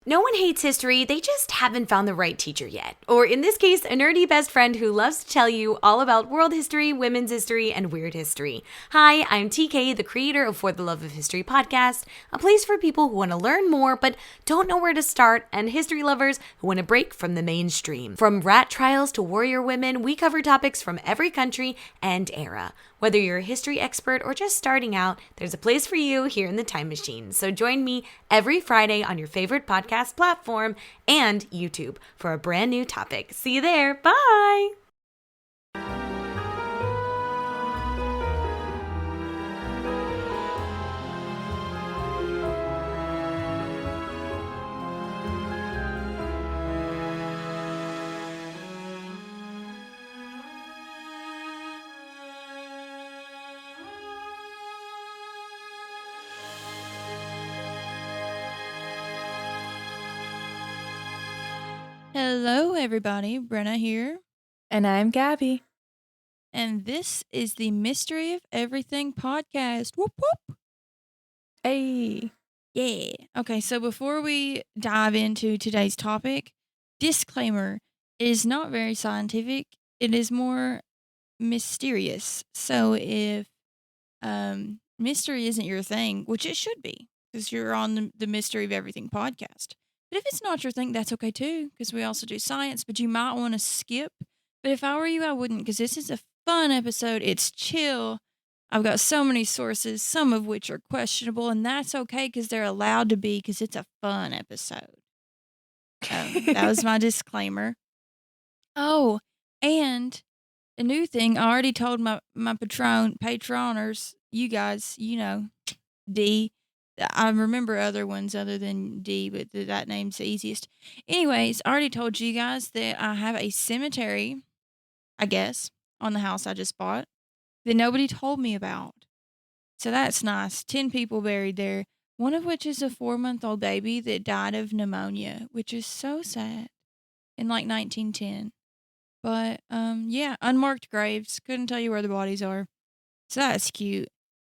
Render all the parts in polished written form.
No one hates history, they just haven't found the right teacher yet. Or in this case, a nerdy best friend who loves to tell you all about world history, women's history, and weird history. Hi, I'm TK, the creator of For the Love of History podcast, a place for people who want to learn more but don't know where to start, and history lovers who want to break from the mainstream. From rat trials to warrior women, we cover topics from every country and era. Whether you're a history expert or just starting out, there's a place for you here in the Time Machine. So join me every Friday on your favorite podcast platform and YouTube for a brand new topic. See you there. Bye. Hello, everybody. Brenna here. And I'm Gabby. And this is the Mystery of Everything podcast. Whoop, whoop. Hey. Yeah. Okay, so before we dive into today's topic, disclaimer, it is not very scientific. It is more mysterious. So if mystery isn't your thing, which it should be, because you're on the Mystery of Everything podcast. But if it's not your thing, that's okay too, because we also do science, but you might want to skip. But if I were you, I wouldn't, because this is a fun episode. It's chill. I've got so many sources, some of which are questionable, and that's okay because they're allowed to be, because it's a fun episode. That was my disclaimer. Oh, and a new thing, I already told my patroners, you guys, you know, D. I remember other ones other than D, but that name's the easiest. Anyways, I already told you guys that I have a cemetery, I guess, on the house I just bought that nobody told me about. So that's nice. 10 people buried there, one of which is a 4-month-old baby that died of pneumonia, which is so sad, in like 1910. But, yeah, unmarked graves. Couldn't tell you where the bodies are. So that's cute.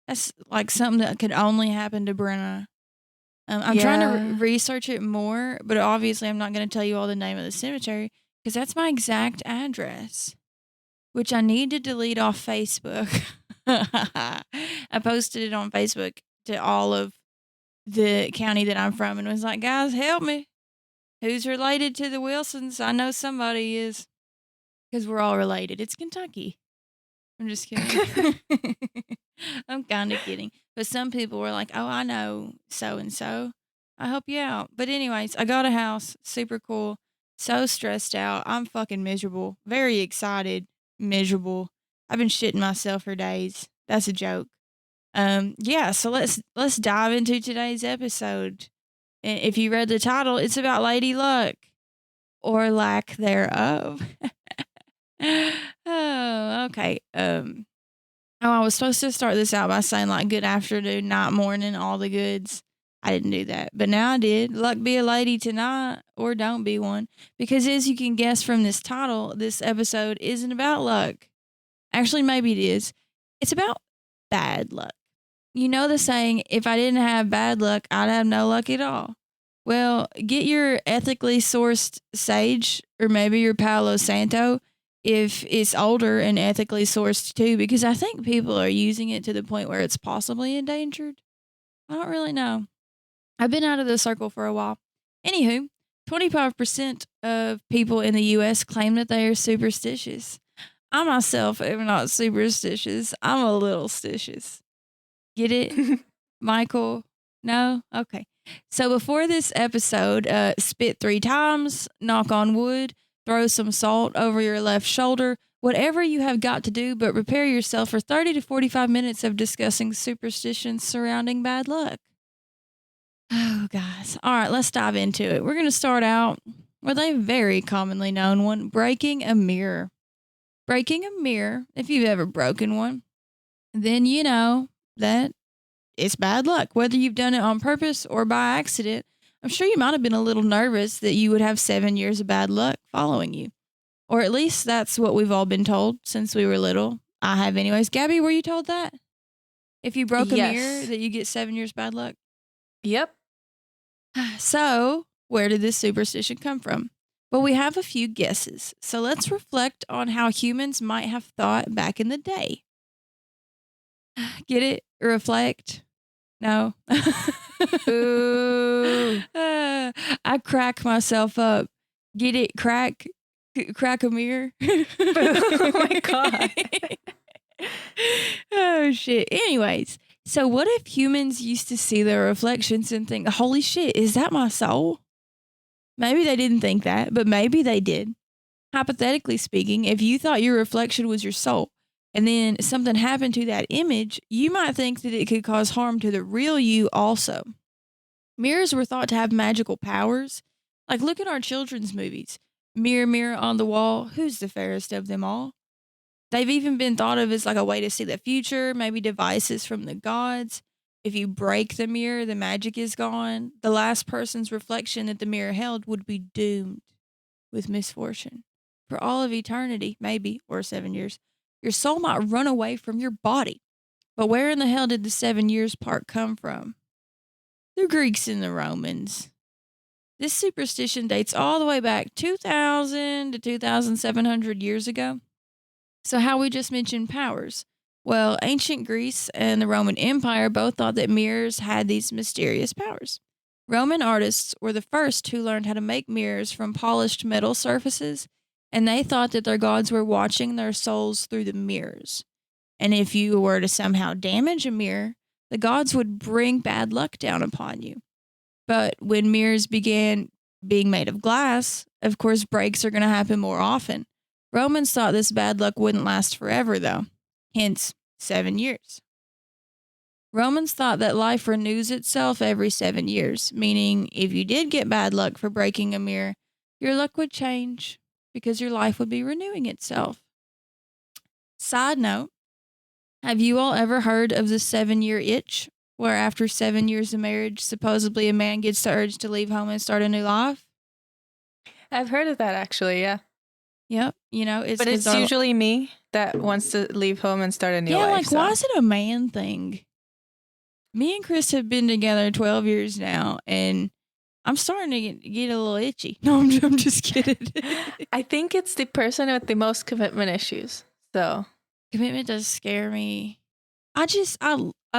That's like something that could only happen to Brenna. I'm trying to research it more, but obviously I'm not going to tell you all the name of the cemetery because that's my exact address, which I need to delete off Facebook. I posted it on Facebook to all of the county that I'm from and was like, guys, help me. Who's related to the Wilsons? I know somebody is, because we're all related. It's Kentucky. I'm just kidding. I'm kind of kidding. But some people were like, oh, I know so-and-so. I'll help you out. But anyways, I got a house. Super cool. So stressed out. I'm fucking miserable. Very excited. Miserable. I've been shitting myself for days. That's a joke. Yeah, so let's dive into today's episode. And if you read the title, it's about Lady Luck. Or lack thereof. Oh, okay. I was supposed to start this out by saying like good afternoon, night, morning, all the goods. I didn't do that, but now I did. Luck be a lady tonight, or don't be one. Because as you can guess from this title, this episode isn't about luck. Actually, maybe it is. It's about bad luck. You know the saying, if I didn't have bad luck, I'd have no luck at all. Well, get your ethically sourced sage, or maybe your Palo Santo, if it's older and ethically sourced too, because I think people are using it to the point where it's possibly endangered. I don't really know. I've been out of the circle for a while. Anywho, 25% of people in the U.S. claim that they are superstitious. I myself am not superstitious. I'm a little stitious. Get it? Michael? No? Okay. So before this episode, spit 3 times, knock on wood, throw some salt over your left shoulder, whatever you have got to do, but prepare yourself for 30 to 45 minutes of discussing superstitions surrounding bad luck. Oh, guys. All right, let's dive into it. We're going to start out with a very commonly known one, breaking a mirror. Breaking a mirror, if you've ever broken one, then you know that it's bad luck, whether you've done it on purpose or by accident. I'm sure you might have been a little nervous that you would have 7 years of bad luck following you. Or at least that's what we've all been told since we were little. I have anyways. Gabby, were you told that? If you broke a mirror, that you get 7 years bad luck? Yep. So, Where did this superstition come from? Well, we have a few guesses. So let's reflect on how humans might have thought back in the day. Get it? Reflect? No. Ooh. I crack myself up. Get it? Crack a mirror. Oh my God. Oh shit. Anyways, so what if humans used to see their reflections and think, "Holy shit, is that my soul?" Maybe they didn't think that, but maybe they did. Hypothetically speaking, if you thought your reflection was your soul and then something happened to that image, you might think that it could cause harm to the real you also. Mirrors were thought to have magical powers. Like, look at our children's movies. Mirror, mirror on the wall, who's the fairest of them all? They've even been thought of as like a way to see the future, maybe devices from the gods. If you break the mirror, the magic is gone. The last person's reflection that the mirror held would be doomed with misfortune. For all of eternity, maybe, or 7 years, your soul might run away from your body. But where in the hell did the 7 years part come from? The Greeks and the Romans. This superstition dates all the way back 2,000 to 2,700 years ago. So, how we just mentioned powers. Well, ancient Greece and the Roman Empire both thought that mirrors had these mysterious powers. Roman artists were the first who learned how to make mirrors from polished metal surfaces, and they thought that their gods were watching their souls through the mirrors. And if you were to somehow damage a mirror, the gods would bring bad luck down upon you. But when mirrors began being made of glass, of course, breaks are going to happen more often. Romans thought this bad luck wouldn't last forever, though, hence 7 years. Romans thought that life renews itself every 7 years, meaning if you did get bad luck for breaking a mirror, your luck would change because your life would be renewing itself. Side note, have you all ever heard of the 7-year itch, where after 7 years of marriage, supposedly a man gets the urge to leave home and start a new life? I've heard of that actually, yeah. Yep. It's But it's usually me that wants to leave home and start a new life. why is it a man thing? Me and Chris have been together 12 years now, and I'm starting to get a little itchy. No, I'm just kidding. I think it's the person with the most commitment issues. So Commitment does scare me. I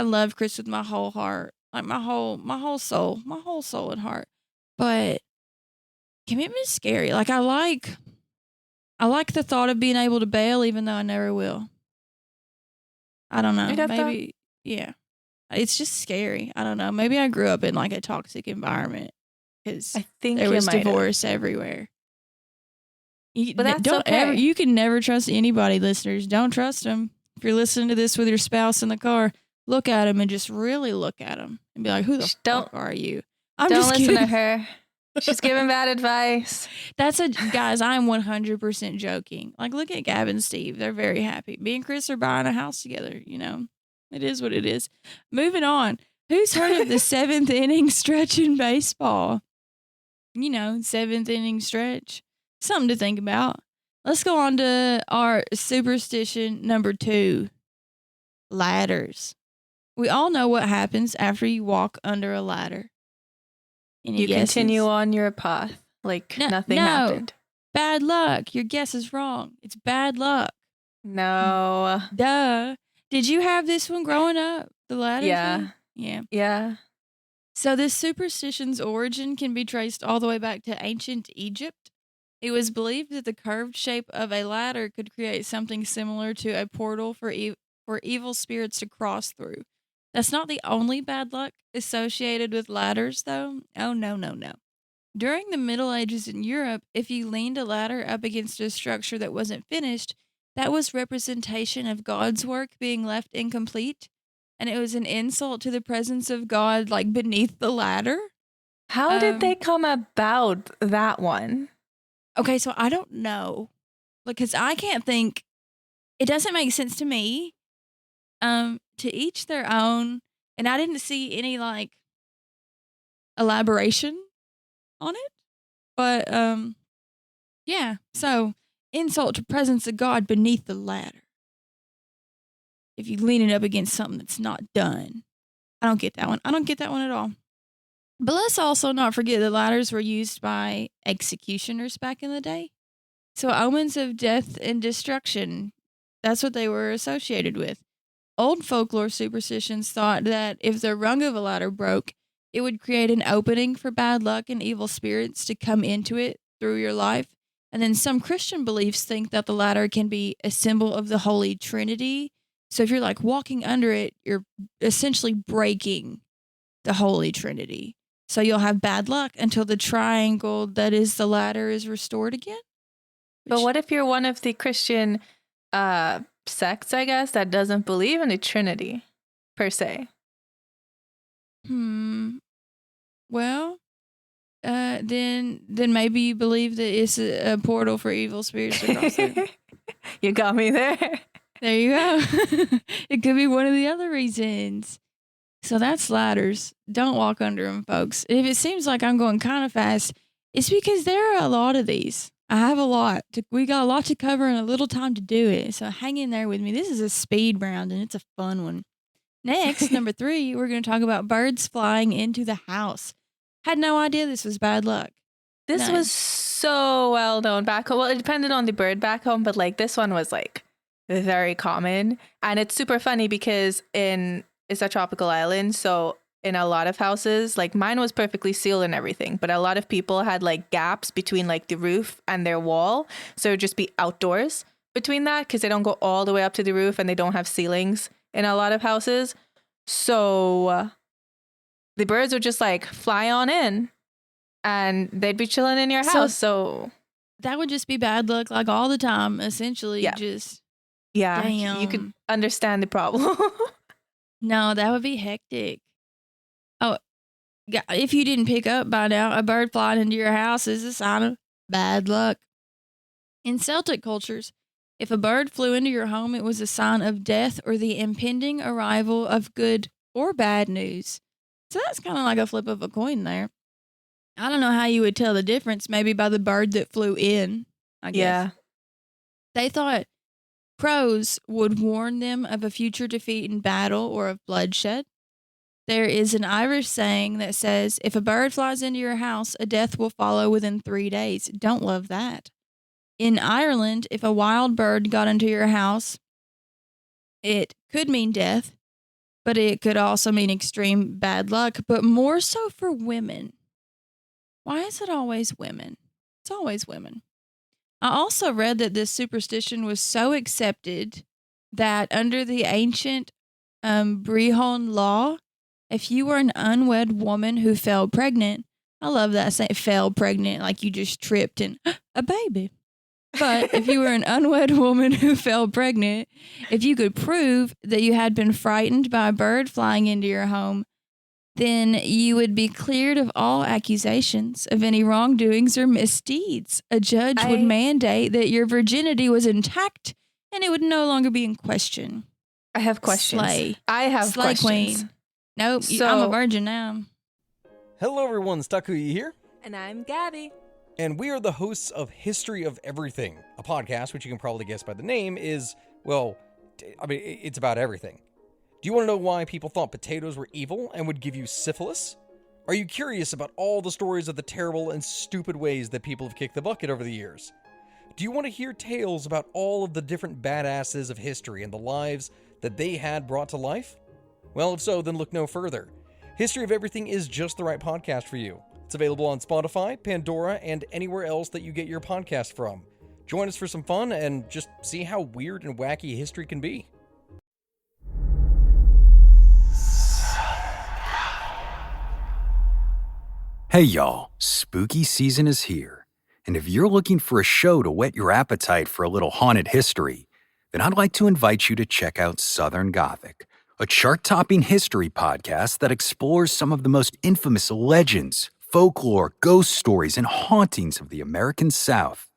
love Chris with my whole heart, like my whole soul and heart. But commitment's scary. Like I like the thought of being able to bail, even though I never will. I don't know. I got Maybe, yeah. It's just scary. I don't know. Maybe I grew up in like a toxic environment because I think there you was might have. divorce everywhere. But that's okay. You can never trust anybody, listeners. Don't trust them. If you're listening to this with your spouse in the car, look at them and just really look at them and be like, "Who the fuck are you?" Don't listen to her. She's giving bad advice. Guys, I'm 100% joking. Like, look at Gab and Steve. They're very happy. Me and Chris are buying a house together, It is what it is. Moving on. Who's heard of the 7th inning stretch in baseball? 7th inning stretch. Something to think about. Let's go on to our superstition number 2. Ladders. We all know what happens after you walk under a ladder. Any guesses? Continue on your path like nothing happened. Bad luck. Your guess is wrong. It's bad luck. No. Duh. Did you have this one growing up? The ladder? Yeah. Yeah. Yeah. So this superstition's origin can be traced all the way back to ancient Egypt. It was believed that the curved shape of a ladder could create something similar to a portal for evil spirits to cross through. That's not the only bad luck associated with ladders, though. Oh, no, no, no. During the Middle Ages in Europe, if you leaned a ladder up against a structure that wasn't finished, that was representation of God's work being left incomplete, and it was an insult to the presence of God, like beneath the ladder. How did they come about that one? Okay, so I don't know, because I can't think. It doesn't make sense to me. To each their own, and I didn't see any like elaboration on it, but yeah. So insult to presence of God beneath the ladder. If you lean it up against something that's not done, I don't get that one. I don't get that one at all. But let's also not forget that ladders were used by executioners back in the day. So omens of death and destruction, that's what they were associated with. Old folklore superstitions thought that if the rung of a ladder broke, it would create an opening for bad luck and evil spirits to come into it through your life. And then some Christian beliefs think that the ladder can be a symbol of the Holy Trinity. So if you're like walking under it, you're essentially breaking the Holy Trinity. So you'll have bad luck until the triangle that is the ladder is restored again. But what if you're one of the Christian sects, I guess, that doesn't believe in the Trinity per se? Well, then maybe you believe that it's a portal for evil spirits to cross through. You got me there. There you go. It could be one of the other reasons. So that's ladders. Don't walk under them, folks. If it seems like I'm going kind of fast, it's because there are a lot of these. I have a lot. We got a lot to cover and a little time to do it. So hang in there with me. This is a speed round and it's a fun one. Next, number 3, we're going to talk about birds flying into the house. Had no idea this was bad luck. This was so well known back home. Well, it depended on the bird back home, but like this one was like very common. And it's super funny because it's a tropical island. So in a lot of houses, like mine was perfectly sealed and everything, but a lot of people had like gaps between like the roof and their wall. So it would just be outdoors between that because they don't go all the way up to the roof and they don't have ceilings in a lot of houses. So the birds would just like fly on in and they'd be chilling in your house. So that would just be bad luck like all the time, essentially. Yeah. Damn. You could understand the problem. No, that would be hectic. Oh, if you didn't pick up by now, a bird flying into your house is a sign of bad luck. In Celtic cultures, if a bird flew into your home, it was a sign of death or the impending arrival of good or bad news. So that's kind of like a flip of a coin there. I don't know how you would tell the difference, maybe by the bird that flew in, I guess. Yeah. They thought crows would warn them of a future defeat in battle or of bloodshed. There is an Irish saying that says, if a bird flies into your house, a death will follow within 3 days. Don't love that. In Ireland, if a wild bird got into your house, it could mean death, but it could also mean extreme bad luck, but more so for women. Why is it always women? It's always women. I also read that this superstition was so accepted that under the ancient Brehon law, if you were an unwed woman who fell pregnant, I love that saying, fell pregnant, like you just tripped and a baby. But if you were an unwed woman who fell pregnant, if you could prove that you had been frightened by a bird flying into your home, then you would be cleared of all accusations of any wrongdoings or misdeeds. A judge would mandate that your virginity was intact and it would no longer be in question. I have questions. I have Slay questions. Queen. Nope, I'm a virgin now. Hello everyone, Takuya here. And I'm Gabby. And we are the hosts of History of Everything, a podcast which you can probably guess by the name is, well, I mean, it's about everything. Do you want to know why people thought potatoes were evil and would give you syphilis? Are you curious about all the stories of the terrible and stupid ways that people have kicked the bucket over the years? Do you want to hear tales about all of the different badasses of history and the lives that they had brought to life? Well, if so, then look no further. History of Everything is just the right podcast for you. It's available on Spotify, Pandora, and anywhere else that you get your podcast from. Join us for some fun and just see how weird and wacky history can be. Hey y'all, spooky season is here, and if you're looking for a show to whet your appetite for a little haunted history, then I'd like to invite you to check out Southern Gothic, a chart-topping history podcast that explores some of the most infamous legends, folklore, ghost stories, and hauntings of the American South.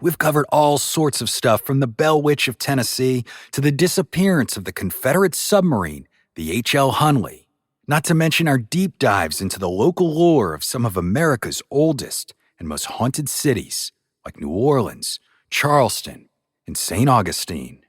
We've covered all sorts of stuff from the Bell Witch of Tennessee to the disappearance of the Confederate submarine, the H.L. Hunley. Not to mention our deep dives into the local lore of some of America's oldest and most haunted cities, like New Orleans, Charleston, and St. Augustine.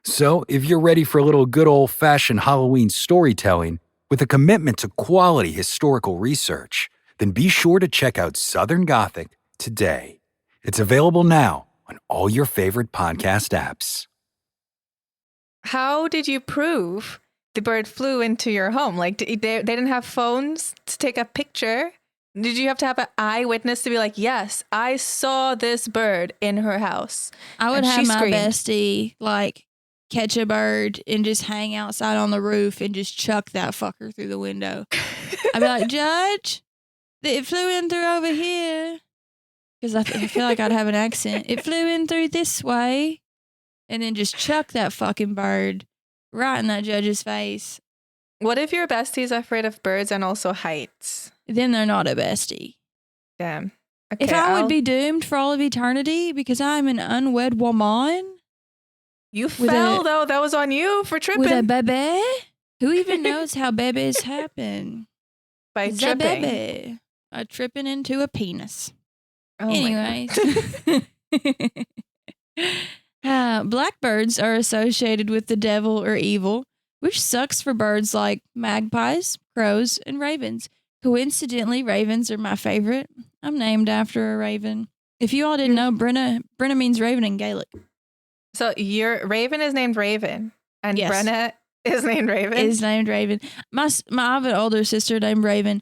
So, if you're ready for a little good old-fashioned Halloween storytelling, With a commitment to quality historical research, then be sure to check out Southern Gothic today. It's available now on all your favorite podcast apps. How did you prove the bird flew into your home? Like, they didn't have phones to take a picture? Did you have to have an eyewitness to be like, yes, I saw this bird in her house? I would And have she my screamed. bestie like catch a bird and just hang outside on the roof and just chuck that fucker through the window. I'd be like, Judge, it flew in through over here. Because I feel like I'd have an accent. It flew in through this way. And then just chuck that fucking bird right in that judge's face. What if your bestie's afraid of birds and also heights? Then they're not a bestie. Damn. Okay, If I would be doomed for all of eternity because I'm an unwed woman You with fell, a- though. That was on you for with a tripping. baby, who even knows how babies happen? By The tripping. baby. Tripping into a penis. Oh my Anyways. Blackbirds are associated with the devil or evil, which sucks for birds like magpies, crows, and ravens. Coincidentally, ravens are my favorite. I'm named after a raven. If you all didn't know, Brenna means raven in Gaelic. So your Raven is named Raven, and Yes. Brenna is named Raven. Is named Raven. I have an older sister named Raven.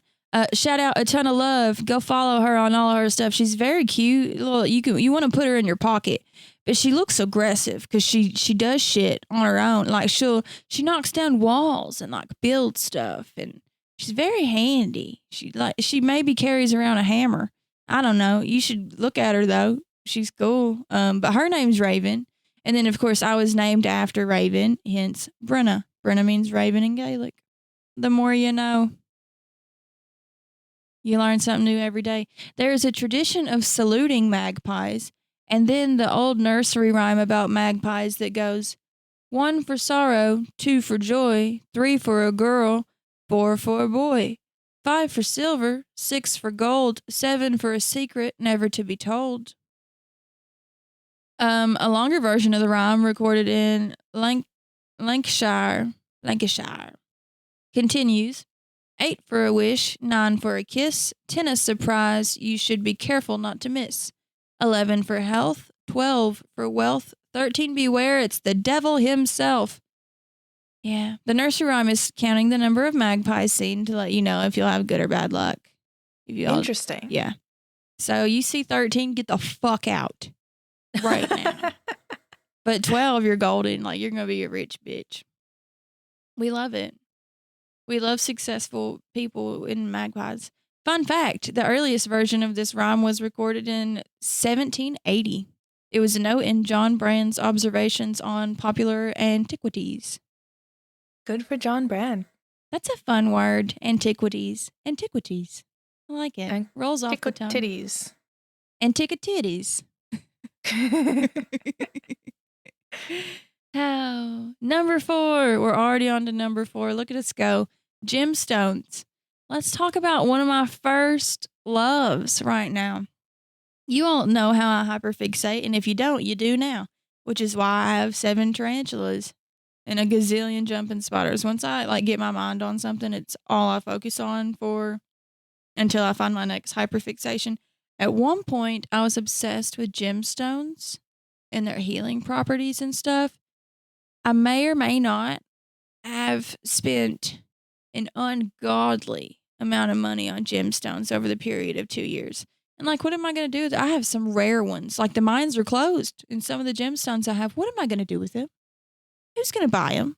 Shout out a ton of love. Go follow her on all of her stuff. She's very cute. You want to put her in your pocket, but she looks aggressive because she does shit on her own. Like she knocks down walls and like builds stuff, and she's very handy. She maybe carries around a hammer. I don't know. You should look at her though. She's cool. But her name's Raven, and then of course I was named after Raven, hence Brenna. Brenna means raven in Gaelic. The more you know. You learn something new every day. There is a tradition of saluting magpies, and then the old nursery rhyme about magpies that goes, 1 for sorrow, 2 for joy, 3 for a girl, 4 for a boy, 5 for silver, 6 for gold, 7 for a secret never to be told. A longer version of the rhyme recorded in Lancashire continues. 8 for a wish, 9 for a kiss, 10 a surprise you should be careful not to miss. 11 for health, 12 for wealth, 13 beware, it's the devil himself. Yeah, the nursery rhyme is counting the number of magpies seen to let you know if you'll have good or bad luck. If you all, Interesting. yeah. So you see 13, get the fuck out right now. But 12, you're golden. Like, you're going to be a rich bitch. We love it. We love successful people in magpies. Fun fact, the earliest version of this rhyme was recorded in 1780. It was a note in John Brand's observations on popular antiquities. Good for John Brand. That's a fun word, antiquities. Antiquities. I like it. And Rolls off the tongue. titties. Antiquities. Oh, number 4. We're already on to number 4. Look at us go. Gemstones. Let's talk about one of my first loves right now. You all know how I hyperfixate, and if you don't, you do now, which is why I have 7 tarantulas and a gazillion jumping spiders. Once I get my mind on something, it's all I focus on for until I find my next hyperfixation. At one point, I was obsessed with gemstones and their healing properties and stuff. I may or may not have spent an ungodly amount of money on gemstones over the period of 2 years. And what am I going to do with it? I have some rare ones. The mines are closed. And some of the gemstones I have, what am I going to do with them? Who's going to buy them?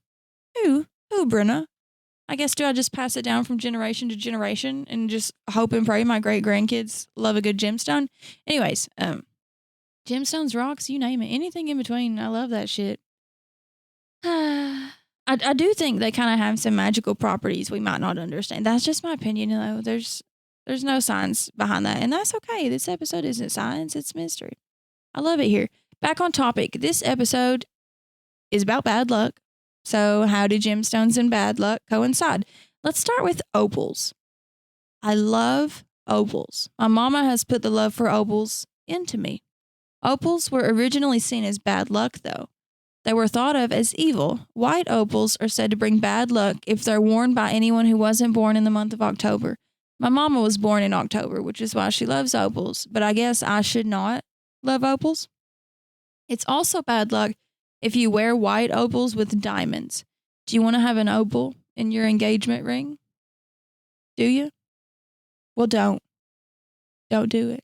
Who, Brenna? I guess, do I just pass it down from generation to generation and just hope and pray my great grandkids love a good gemstone? Anyways, gemstones, rocks, you name it. Anything in between. I love that shit. I do think they kind of have some magical properties we might not understand. That's just my opinion, though. There's no science behind that, and that's okay. This episode isn't science, it's mystery. I love it here. Back on topic. This episode is about bad luck. So how do gemstones and bad luck coincide? Let's start with opals. I love opals. My mama has put the love for opals into me. Opals were originally seen as bad luck, though. They were thought of as evil. White opals are said to bring bad luck if they're worn by anyone who wasn't born in the month of October. My mama was born in October, which is why she loves opals, but I guess I should not love opals. It's also bad luck if you wear white opals with diamonds. Do you want to have an opal in your engagement ring? Do you? Well, don't. Don't do it.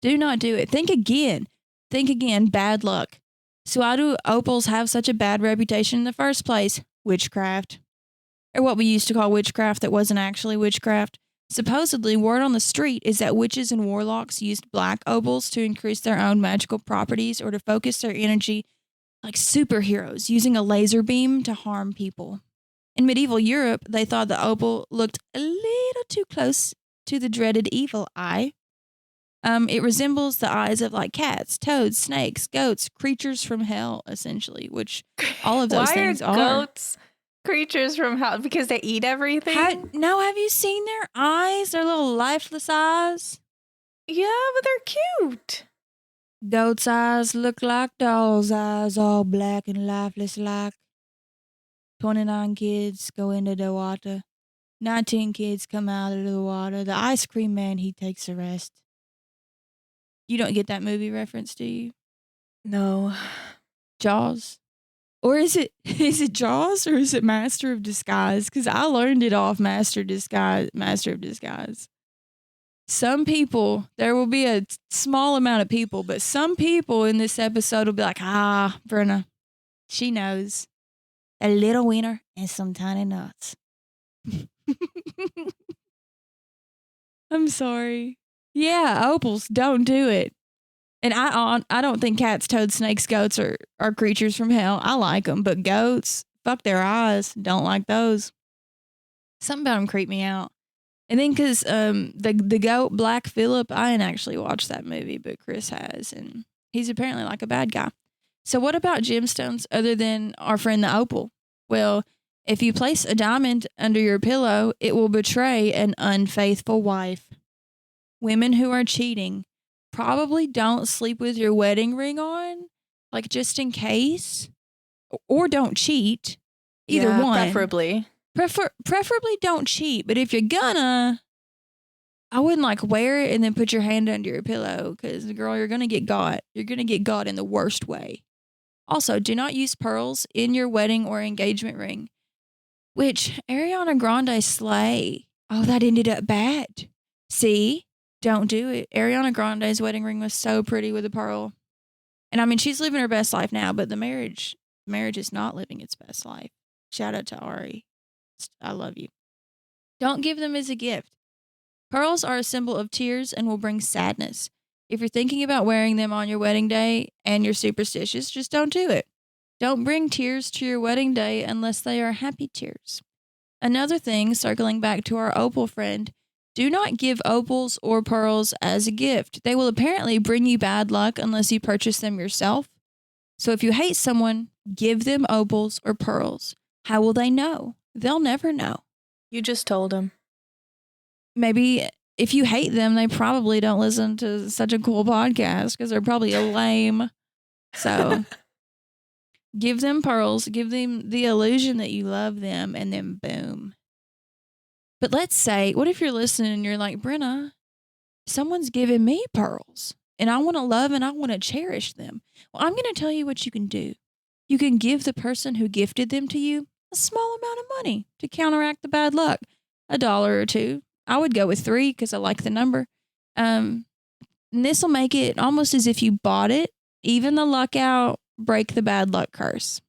Do not do it. Think again. Think again. Bad luck. So why do opals have such a bad reputation in the first place? Witchcraft. Or what we used to call witchcraft that wasn't actually witchcraft. Supposedly, word on the street is that witches and warlocks used black opals to increase their own magical properties or to focus their energy like superheroes using a laser beam to harm people. In medieval Europe, they thought the opal looked a little too close to the dreaded evil eye. It resembles the eyes of like cats, toads, snakes, goats, creatures from hell, essentially, which all of those things are. Goats creatures from hell? Because they eat everything? Have you seen their eyes? Their little lifeless eyes? Yeah, but they're cute. Goat's eyes look like doll's eyes, all black and lifeless like. 29 kids go into the water. 19 kids come out of the water. The ice cream man, he takes a rest. You don't get that movie reference, do you? No. Jaws? Or is it Jaws or is it Master of Disguise? Because I learned it off Master of Disguise. Some people, there will be a small amount of people, but some people in this episode will be like, Brenna, she knows. A little wiener and some tiny nuts. I'm sorry. Yeah, opals, don't do it. And I don't think cats, toads, snakes, goats are creatures from hell. I like them, but goats, fuck their eyes. Don't like those. Something about them creep me out. And then because the goat, Black Phillip, I ain't actually watched that movie, but Chris has, and he's apparently like a bad guy. So what about gemstones other than our friend the opal? Well, if you place a diamond under your pillow, it will betray an unfaithful wife. Women who are cheating, probably don't sleep with your wedding ring on, like just in case, or don't cheat. Either one. Preferably. Preferably don't cheat, but if you're gonna, I wouldn't like wear it and then put your hand under your pillow because, girl, you're gonna get got. You're gonna get got in the worst way. Also, do not use pearls in your wedding or engagement ring, which Ariana Grande slay. Oh, that ended up bad. See? Don't do it. Ariana Grande's wedding ring was so pretty with a pearl. And I mean, she's living her best life now, but the marriage is not living its best life. Shout out to Ari. I love you. Don't give them as a gift. Pearls are a symbol of tears and will bring sadness. If you're thinking about wearing them on your wedding day and you're superstitious, just don't do it. Don't bring tears to your wedding day unless they are happy tears. Another thing, circling back to our opal friend, do not give opals or pearls as a gift. They will apparently bring you bad luck unless you purchase them yourself. So if you hate someone, give them opals or pearls. How will they know? They'll never know. You just told them. Maybe if you hate them, they probably don't listen to such a cool podcast because they're probably lame. So give them pearls, give them the illusion that you love them, and then boom. But let's say, what if you're listening and you're like, Brenna, someone's giving me pearls and I want to love and I want to cherish them. Well, I'm going to tell you what you can do. You can give the person who gifted them to you a small amount of money to counteract the bad luck. $1 or $2. I would go with 3 because I like the number. And this will make it almost as if you bought it, even the luck out, break the bad luck curse.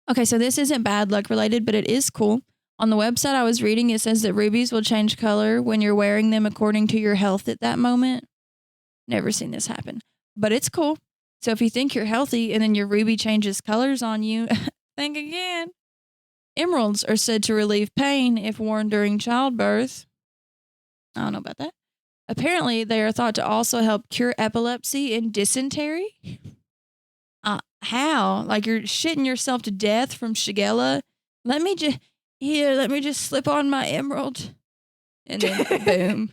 Okay, so this isn't bad luck related, but it is cool. On the website I was reading, it says that rubies will change color when you're wearing them according to your health at that moment. Never seen this happen, but it's cool. So if you think you're healthy and then your ruby changes colors on you, think again. Emeralds are said to relieve pain if worn during childbirth. I don't know about that. Apparently, they are thought to also help cure epilepsy and dysentery. How? Like you're shitting yourself to death from Shigella? Let me just slip on my emerald. And then boom.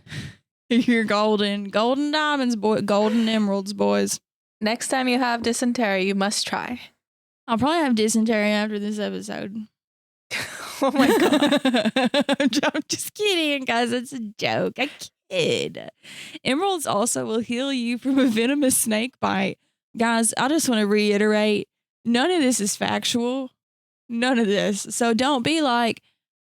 You're golden. Golden diamonds, golden emeralds, boys. Next time you have dysentery, you must try. I'll probably have dysentery after this episode. Oh my God. I'm just kidding, guys. It's a joke. I kid. Emeralds also will heal you from a venomous snake bite. Guys, I just want to reiterate, none of this is factual. None of this. So don't be like,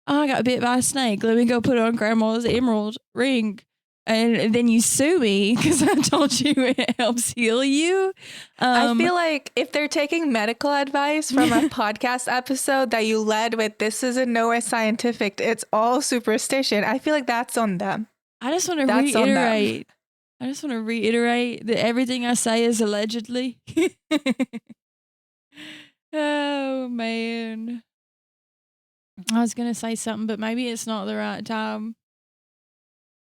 oh, I got bit by a snake. Let me go put on grandma's emerald ring. And then you sue me because I told you it helps heal you. I feel like if they're taking medical advice from a podcast episode that you led with, this isn't nowhere scientific, it's all superstition, I feel like that's on them. I just want to That's on them. reiterate. I just want to reiterate that everything I say is allegedly. Oh, man. I was going to say something, but maybe it's not the right time.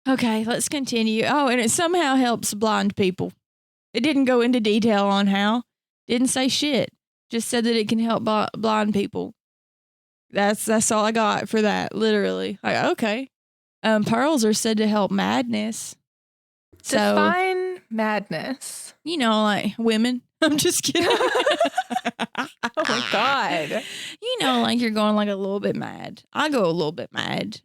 Okay, let's continue. Oh, and it somehow helps blind people. It didn't go into detail on how. Didn't say shit. Just said that it can help blind people. That's all I got for that, literally. Like, okay. Pearls are said to help madness. So, Define madness. you know, like women. I'm just kidding. Oh my God. You know, like you're going like a little bit mad. I go a little bit mad.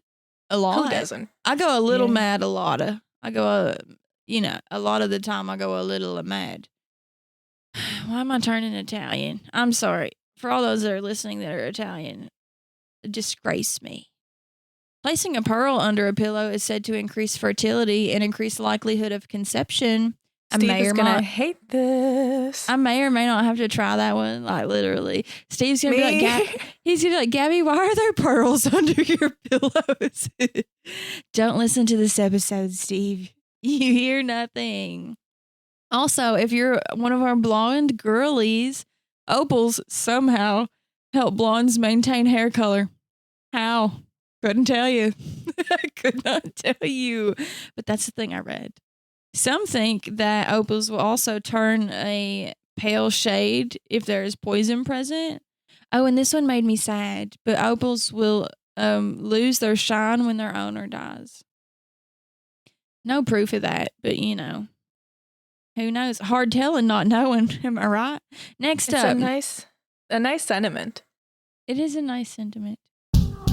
A lot. Who doesn't? I go a little Yeah. mad a lot. I go, a lot of the time I go a little mad. Why am I turning Italian? I'm sorry. For all those that are listening that are Italian, disgrace me. Placing a pearl under a pillow is said to increase fertility and increase the likelihood of conception. Steve is gonna hate this. I may or may not have to try that one. Like literally, Steve's gonna be Me? like, he's gonna be like, Gabby, why are there pearls under your pillows? Don't listen to this episode, Steve. You hear nothing. Also, if you're one of our blonde girlies, opals somehow help blondes maintain hair color. How? Couldn't tell you. I could not tell you. But that's the thing I read. Some think that opals will also turn a pale shade if there is poison present. Oh, and this one made me sad. But opals will lose their shine when their owner dies. No proof of that, but who knows? Hard telling, not knowing. Am I right? Next It's up, a nice sentiment. it is a nice sentiment.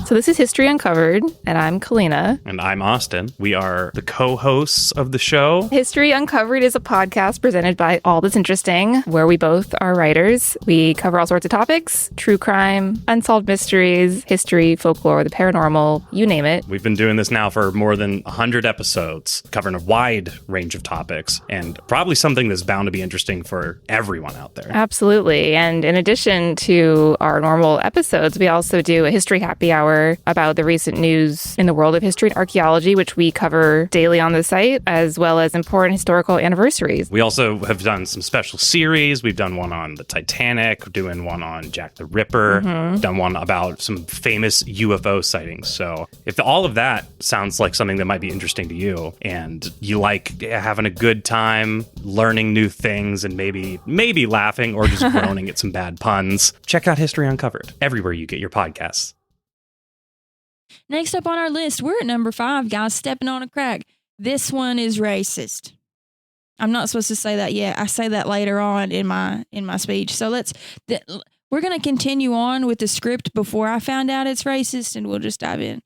So this is History Uncovered, and I'm Kalina. And I'm Austin. We are the co-hosts of the show. History Uncovered is a podcast presented by All That's Interesting, where we both are writers. We cover all sorts of topics: true crime, unsolved mysteries, history, folklore, the paranormal, you name it. We've been doing this now for more than 100 episodes, covering a wide range of topics, and probably something that's bound to be interesting for everyone out there. Absolutely. And in addition to our normal episodes, we also do a history happy hour about the recent news in the world of history and archaeology, which we cover daily on the site, as well as important historical anniversaries. We also have done some special series. We've done one on the Titanic, doing one on Jack the Ripper, done one about some famous UFO sightings. So if all of that sounds like something that might be interesting to you, and you like having a good time, learning new things, and maybe laughing or just groaning at some bad puns, check out History Uncovered everywhere you get your podcasts. Next up on our list, we're at number 5, guys, stepping on a crack. This one is racist. I'm not supposed to say that yet. I say that later on in my speech. So we're going to continue on with the script before I found out it's racist, and we'll just dive in.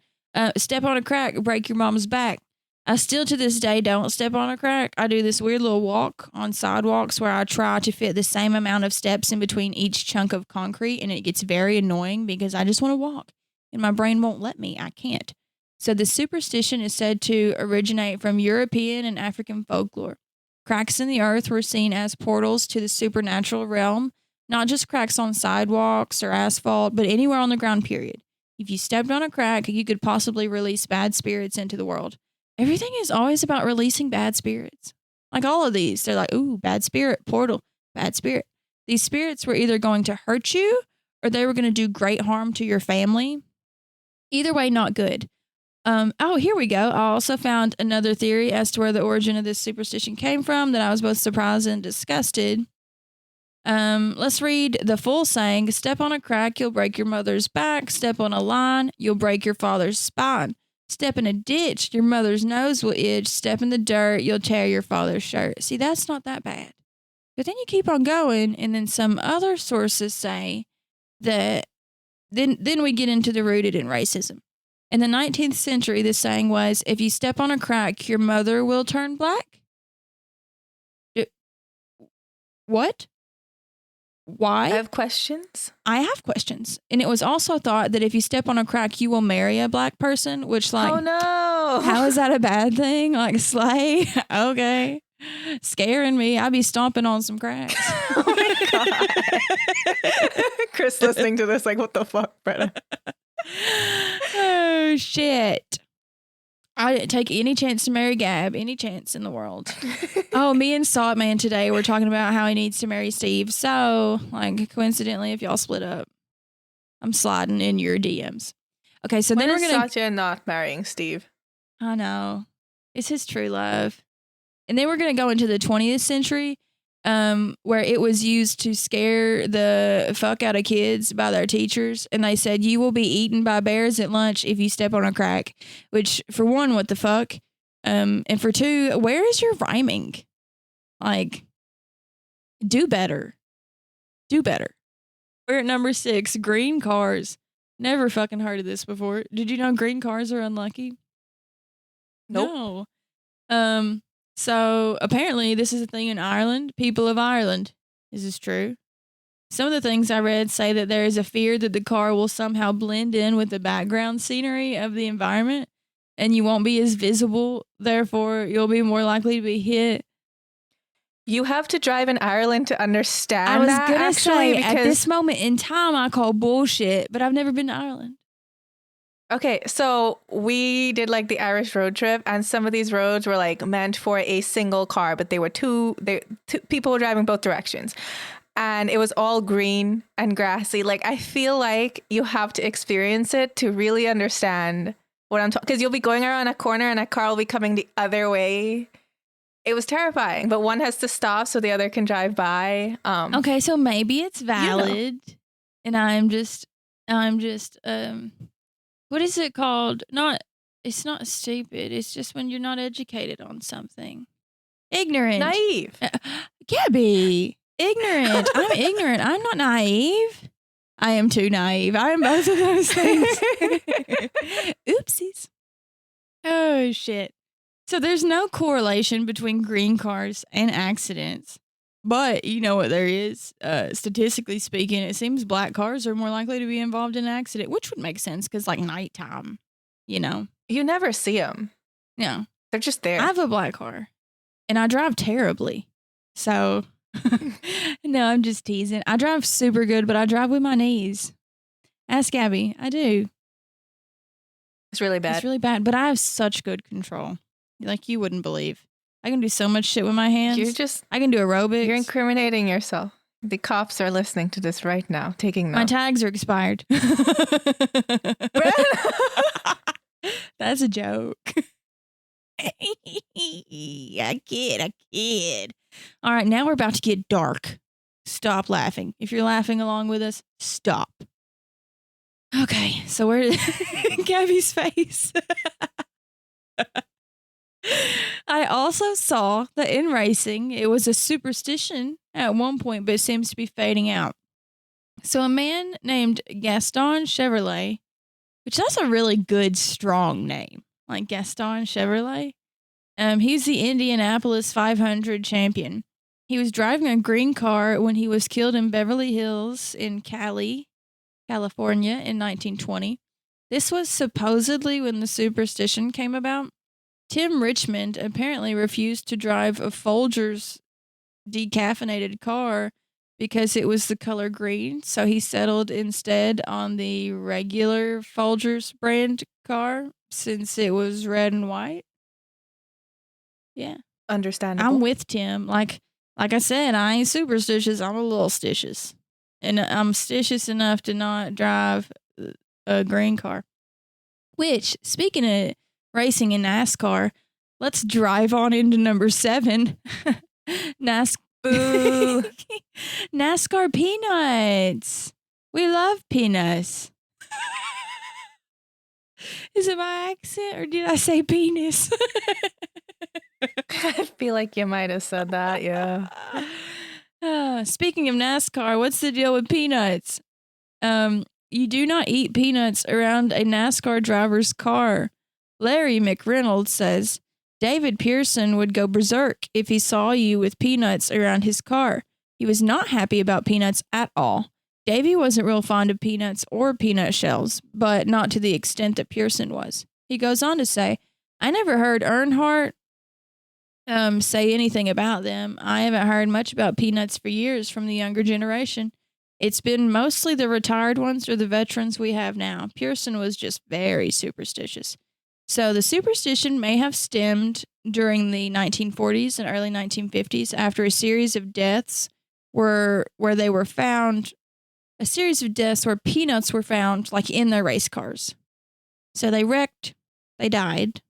Step on a crack, break your mama's back. I still to this day don't step on a crack. I do this weird little walk on sidewalks where I try to fit the same amount of steps in between each chunk of concrete, and it gets very annoying because I just want to walk. And my brain won't let me. I can't. So the superstition is said to originate from European and African folklore. Cracks in the earth were seen as portals to the supernatural realm, not just cracks on sidewalks or asphalt, but anywhere on the ground, period. If you stepped on a crack, you could possibly release bad spirits into the world. Everything is always about releasing bad spirits. Like all of these, they're like, ooh, bad spirit, portal, bad spirit. These spirits were either going to hurt you or they were going to do great harm to your family. Either way, not good. Here we go. I also found another theory as to where the origin of this superstition came from that I was both surprised and disgusted. Let's read the full saying. Step on a crack, you'll break your mother's back. Step on a line, you'll break your father's spine. Step in a ditch, your mother's nose will itch. Step in the dirt, you'll tear your father's shirt. See, that's not that bad. But then you keep on going, and then some other sources say that then we get into the rooted in racism. In the 19th century, the saying was, if you step on a crack, your mother will turn black. What? Why? I have questions. I have questions. And it was also thought that if you step on a crack, you will marry a black person, which, like, Oh no. how is that a bad thing? Like, slay? Okay. Scaring me. I'd be stomping on some cracks. Oh my god. Chris listening to this, like, what the fuck, Bretta? Oh, shit. I didn't take any chance to marry Gab, any chance in the world. Oh, me and Salt Man today were talking about how he needs to marry Steve. So, like, coincidentally, if y'all split up, I'm sliding in your DMs. Okay, so When then is we're going to... Satya not marrying Steve? I know. It's his true love. And then we're going to go into the 20th century, where it was used to scare the fuck out of kids by their teachers. And they said, you will be eaten by bears at lunch if you step on a crack. Which, for one, what the fuck? And for two, where is your rhyming? Like, do better. Do better. We're at number 6, green cars. Never fucking heard of this before. Did you know green cars are unlucky? Nope. No. So apparently this is a thing in Ireland. People of Ireland. Is this true? Some of the things I read say that there is a fear that the car will somehow blend in with the background scenery of the environment and you won't be as visible. Therefore, you'll be more likely to be hit. You have to drive in Ireland to understand I was that, going to actually, say, at because this moment in time, I call bullshit, but I've never been to Ireland. okay, so we did like the Irish road trip, and some of these roads were like meant for a single car, but they were two people were driving both directions. And it was all green and grassy. Like, I feel like you have to experience it to really understand what I'm talking, because you'll be going around a corner and a car will be coming the other way. It was terrifying, but one has to stop so the other can drive by. Okay, so maybe it's valid, and I'm just, what is it called? It's not stupid. It's just when you're not educated on something. Ignorant. Naive. Gabby. Ignorant. I'm ignorant. I'm not naive. I am too naive. I am both of those things. Oopsies. Oh, shit. So there's no correlation between green cars and accidents. But you know what there is? Statistically speaking, it seems black cars are more likely to be involved in an accident, which would make sense because, like, nighttime, you know? You never see them. No. They're just there. I have a black car, and I drive terribly. So, no, I'm just teasing. I drive super good, but I drive with my knees. Ask Gabby. I do. It's really bad. It's really bad, but I have such good control. Like, you wouldn't believe. I can do so much shit with my hands. I can do aerobics. You're incriminating yourself. The cops are listening to this right now, taking notes. My tags are expired. That's a joke. I kid. All right, now we're about to get dark. Stop laughing. If you're laughing along with us, stop. Okay, so we're Gabby's face. I also saw that in racing, it was a superstition at one point, but it seems to be fading out. So a man named Gaston Chevrolet, which that's a really good, strong name, like Gaston Chevrolet. He's the Indianapolis 500 champion. He was driving a green car when he was killed in Beverly Hills in Cali, California in 1920. This was supposedly when the superstition came about. Tim Richmond apparently refused to drive a Folgers decaffeinated car because it was the color green, so he settled instead on the regular Folgers brand car since it was red and white. Yeah. Understandable. I'm with Tim. Like I said, I ain't superstitious. I'm a little stitious. And I'm stitious enough to not drive a green car. Which, speaking of racing in NASCAR, let's drive on into number 7. NASCAR peanuts. We love peanuts. Is it my accent or did I say penis? I feel like you might have said that, yeah. Speaking of NASCAR, what's the deal with peanuts? You do not eat peanuts around a NASCAR driver's car. Larry McReynolds says, David Pearson would go berserk if he saw you with peanuts around his car. He was not happy about peanuts at all. Davy wasn't real fond of peanuts or peanut shells, but not to the extent that Pearson was. He goes on to say, I never heard Earnhardt say anything about them. I haven't heard much about peanuts for years from the younger generation. It's been mostly the retired ones or the veterans we have now. Pearson was just very superstitious. So the superstition may have stemmed during the 1940s and early 1950s after a series of deaths where they were found, a series of deaths where peanuts were found like in their race cars. So they wrecked, they died,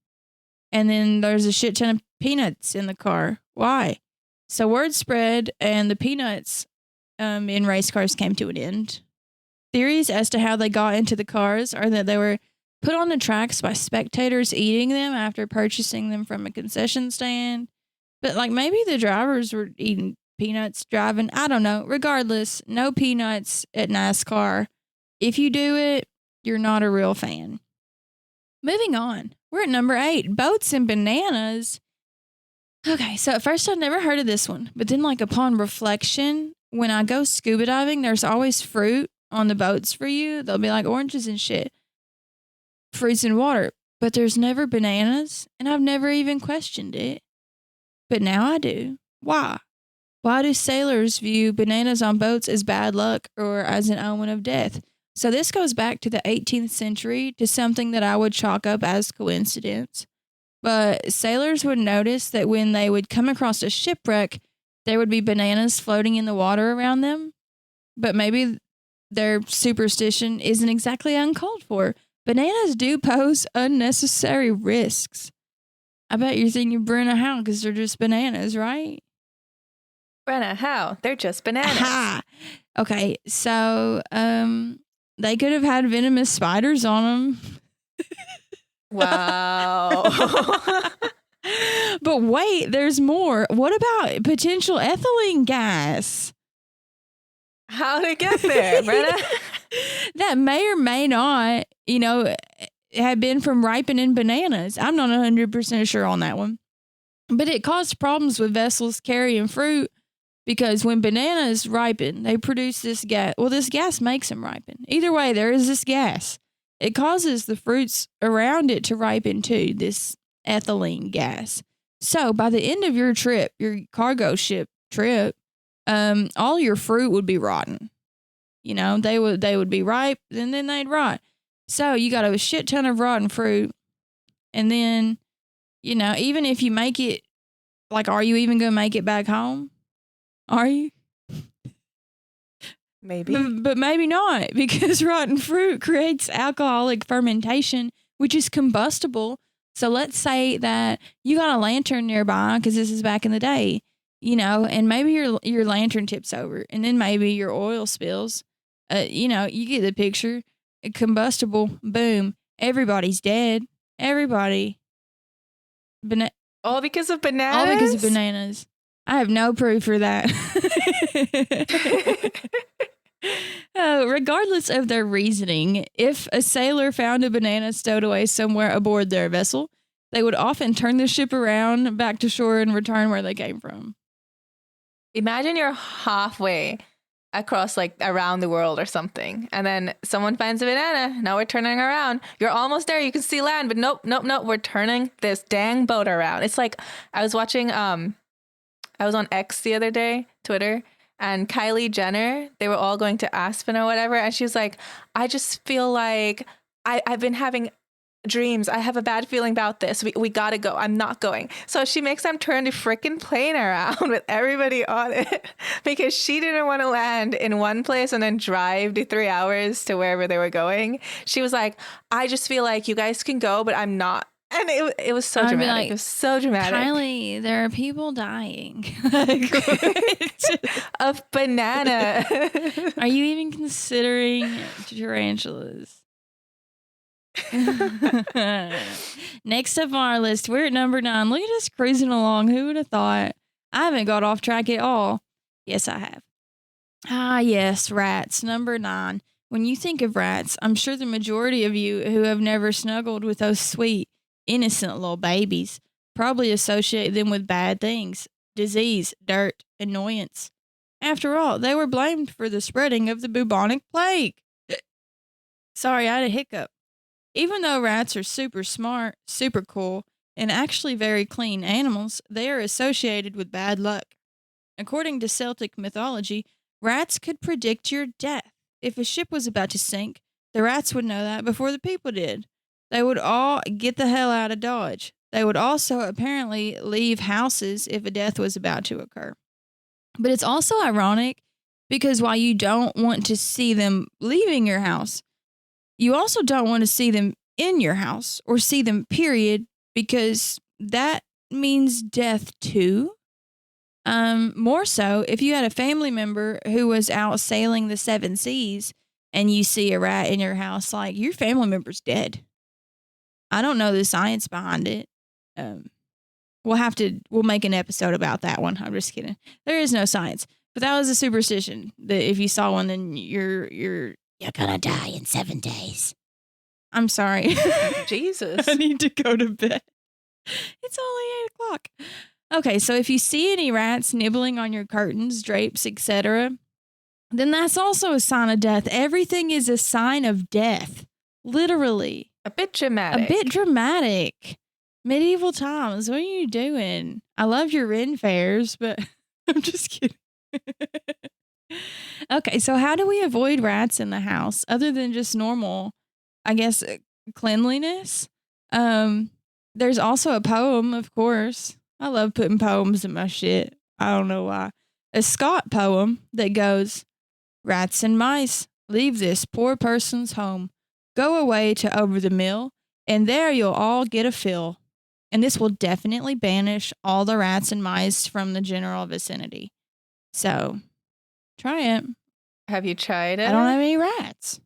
and then there's a shit ton of peanuts in the car. Why? So word spread and the peanuts in race cars came to an end. Theories as to how they got into the cars are that they were put on the tracks by spectators eating them after purchasing them from a concession stand. But like maybe the drivers were eating peanuts driving. I don't know. Regardless, no peanuts at NASCAR. If you do it, you're not a real fan. Moving on. We're at number 8, boats and bananas. Okay, so at first I'd never heard of this one, but then like upon reflection, when I go scuba diving, there's always fruit on the boats for you. They'll be like oranges and shit. Fruits and water, but there's never bananas, and I've never even questioned it. But now I do. Why? Why do sailors view bananas on boats as bad luck or as an omen of death? So this goes back to the 18th century to something that I would chalk up as coincidence. But sailors would notice that when they would come across a shipwreck, there would be bananas floating in the water around them. But maybe their superstition isn't exactly uncalled for. Bananas do pose unnecessary risks. I bet you're thinking, Brenna, how? Because they're just bananas, right? Brenna, how? They're just bananas. Aha. Okay, so they could have had venomous spiders on them. Wow. But wait, there's more. What about potential ethylene gas? How to get there, Brenna? That may or may not, have been from ripening bananas. I'm not 100% sure on that one. But it caused problems with vessels carrying fruit because when bananas ripen, they produce this gas. Well, this gas makes them ripen. Either way, there is this gas. It causes the fruits around it to ripen too, this ethylene gas. So by the end of your trip, your cargo ship trip, all your fruit would be rotten. They would be ripe and then they'd rot. So you got a shit ton of rotten fruit. And then, even if you make it, like, are you even going to make it back home? Are you? Maybe. But maybe not, because rotten fruit creates alcoholic fermentation, which is combustible. So let's say that you got a lantern nearby, because this is back in the day, and maybe your lantern tips over, and then maybe your oil spills. You get the picture. Combustible, boom. Everybody's dead. Everybody. All because of bananas? All because of bananas. I have no proof for that. Regardless of their reasoning, if a sailor found a banana stowed away somewhere aboard their vessel, they would often turn the ship around back to shore and return where they came from. Imagine you're halfway across, like, around the world or something, and then someone finds a banana. Now we're turning around. You're almost there. You can see land, but nope. We're turning this dang boat around. It's like I was watching. I was on X the other day, Twitter, and Kylie Jenner. They were all going to Aspen or whatever, and she was like, "I just feel like I've been having dreams. I have a bad feeling about this. We gotta go. I'm not going." So she makes them turn the freaking plane around with everybody on it because she didn't want to land in one place and then drive the 3 hours to wherever they were going. She was like, "I just feel like you guys can go, but I'm not." And it was so dramatic. Like, it was so dramatic. Kylie, there are people dying. Of banana. Are you even considering tarantulas? Next up on our list, we're at number 9. Look at us cruising along. Who would have thought? I haven't got off track at all. Yes, I have. Ah, yes, rats. Number 9. When you think of rats, I'm sure the majority of you who have never snuggled with those sweet, innocent little babies probably associate them with bad things, disease, dirt, annoyance. After all, they were blamed for the spreading of the bubonic plague. Sorry, I had a hiccup. Even though rats are super smart, super cool, and actually very clean animals, they are associated with bad luck. According to Celtic mythology, rats could predict your death. If a ship was about to sink, the rats would know that before the people did. They would all get the hell out of Dodge. They would also apparently leave houses if a death was about to occur. But it's also ironic because while you don't want to see them leaving your house, you also don't want to see them in your house or see them, period, because that means death too. More so, if you had a family member who was out sailing the 7 seas and you see a rat in your house, like your family member's dead. I don't know the science behind it. We'll make an episode about that one. I'm just kidding. There is no science, but that was a superstition that if you saw one, then you're gonna die in 7 days. I'm sorry. Jesus. I need to go to bed. It's only 8:00. Okay, so if you see any rats nibbling on your curtains, drapes, etc., then that's also a sign of death. Everything is a sign of death. Literally. A bit dramatic. A bit dramatic. Medieval times. What are you doing? I love your Ren fairs, but I'm just kidding. Okay, so how do we avoid rats in the house other than just normal, I guess, cleanliness? There's also a poem, of course. I love putting poems in my shit. I don't know why. A Scott poem that goes, "Rats and mice, leave this poor person's home. Go away to over the mill, and there you'll all get a fill. And this will definitely banish all the rats and mice from the general vicinity." So, try it. Have you tried it? I don't have any rats.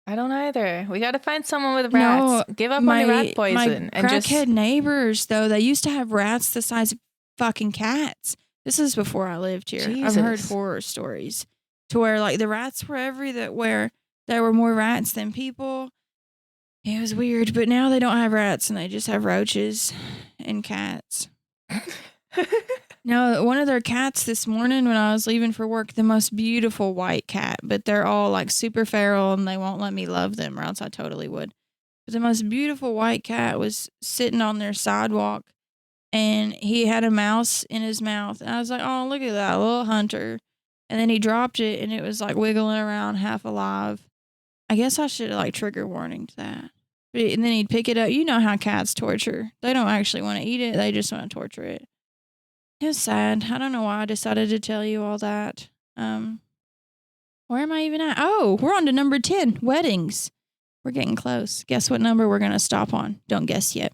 I don't either. We got to find someone with rats. No, Give up on the rat poison. My and crackhead just neighbors, though, they used to have rats the size of fucking cats. This is before I lived here. I've heard Jesus. horror stories to where like the rats were where there were more rats than people. It was weird, but now they don't have rats and they just have roaches and cats. No, one of their cats this morning when I was leaving for work, the most beautiful white cat, but they're all like super feral and they won't let me love them or else I totally would. But the most beautiful white cat was sitting on their sidewalk and he had a mouse in his mouth. And I was like, oh, look at that little hunter. And then he dropped it and it was like wiggling around half alive. I guess I should like trigger warning to that. And then he'd pick it up. You know how cats torture. They don't actually want to eat it. They just want to torture it. It was sad. I don't know why I decided to tell you all that. Where am I even at? Oh, we're on to number 10, weddings. We're getting close. Guess what number we're going to stop on? Don't guess yet.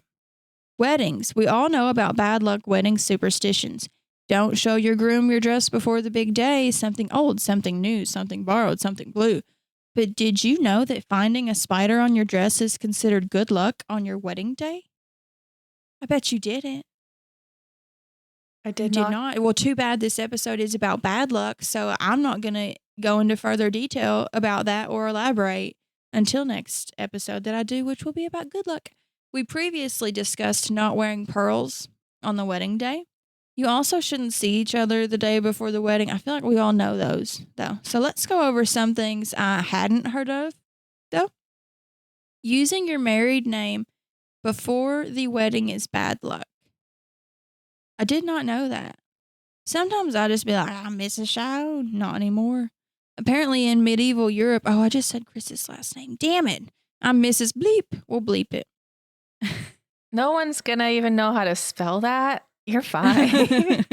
Weddings. We all know about bad luck wedding superstitions. Don't show your groom your dress before the big day. Something old, something new, something borrowed, something blue. But did you know that finding a spider on your dress is considered good luck on your wedding day? I bet you didn't. I You did did not. not. Well, too bad this episode is about bad luck, so I'm not going to go into further detail about that or elaborate until next episode that I do, which will be about good luck. We previously discussed not wearing pearls on the wedding day. You also shouldn't see each other the day before the wedding. I feel like we all know those, though. So let's go over some things I hadn't heard of, though. Using your married name before the wedding is bad luck. I did not know that. Sometimes I just be like, I'm Mrs. Shaw. Not anymore. Apparently in medieval Europe, oh, I just said Chris's last name. Damn it. I'm Mrs. Bleep. We'll bleep it. No one's going to even know how to spell that. You're fine.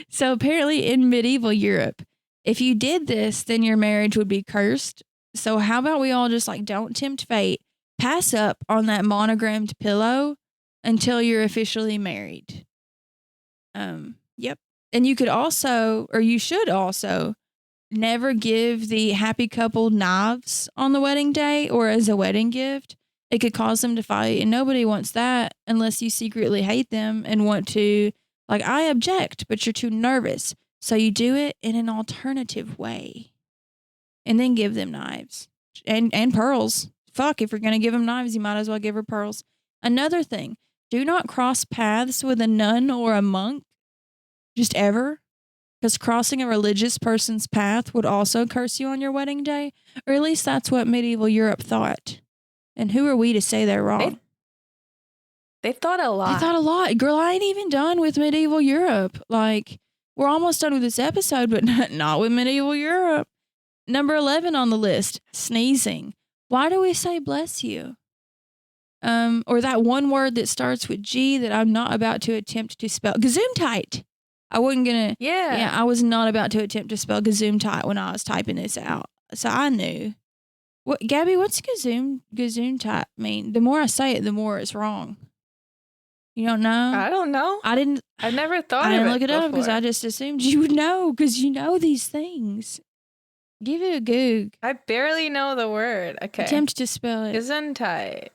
So apparently in medieval Europe, if you did this, then your marriage would be cursed. So how about we all just like don't tempt fate, pass up on that monogrammed pillow until you're officially married. Yep. And you could also, or you should also, never give the happy couple knives on the wedding day or as a wedding gift. It could cause them to fight, and nobody wants that unless you secretly hate them and want to, like, I object, but you're too nervous. So you do it in an alternative way and then give them knives and pearls. Fuck, if you're going to give them knives, you might as well give her pearls. Another thing, do not cross paths with a nun or a monk, just ever, because crossing a religious person's path would also curse you on your wedding day, or at least that's what medieval Europe thought. And who are we to say they're wrong? They've thought a lot. They thought a lot. Girl, I ain't even done with medieval Europe. Like, we're almost done with this episode, but not with medieval Europe. Number 11 on the list, sneezing. Why do we say bless you? Or that one word that starts with G that I'm not about to attempt to spell. Gesundheit. I wasn't going to. Yeah, I was not about to attempt to spell Gesundheit when I was typing this out. So I knew. What, Gabby, what's Gesundheit mean? The more I say it, the more it's wrong. You don't know? I don't know. I never thought I of didn't it look it up because before. I just assumed you would know because you know these things. Give it a goog. I barely know the word. Okay. Attempt to spell it. Gesundheit.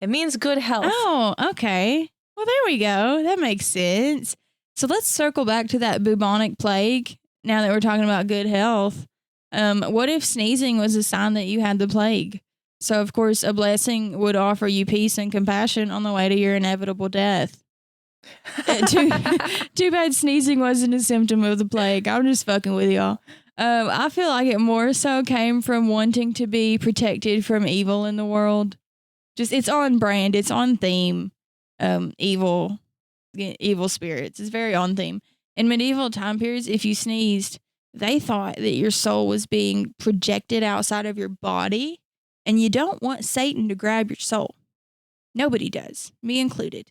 It means good health. Oh, okay. Well, there we go. That makes sense. So let's circle back to that bubonic plague now that we're talking about good health. What if sneezing was a sign that you had the plague? So, of course, a blessing would offer you peace and compassion on the way to your inevitable death. Too bad sneezing wasn't a symptom of the plague. I'm just fucking with y'all. I feel like it more so came from wanting to be protected from evil in the world. Just, it's on brand. It's on theme. Evil spirits. It's very on theme. In medieval time periods, if you sneezed, they thought that your soul was being projected outside of your body, and you don't want Satan to grab your soul. Nobody does, me included.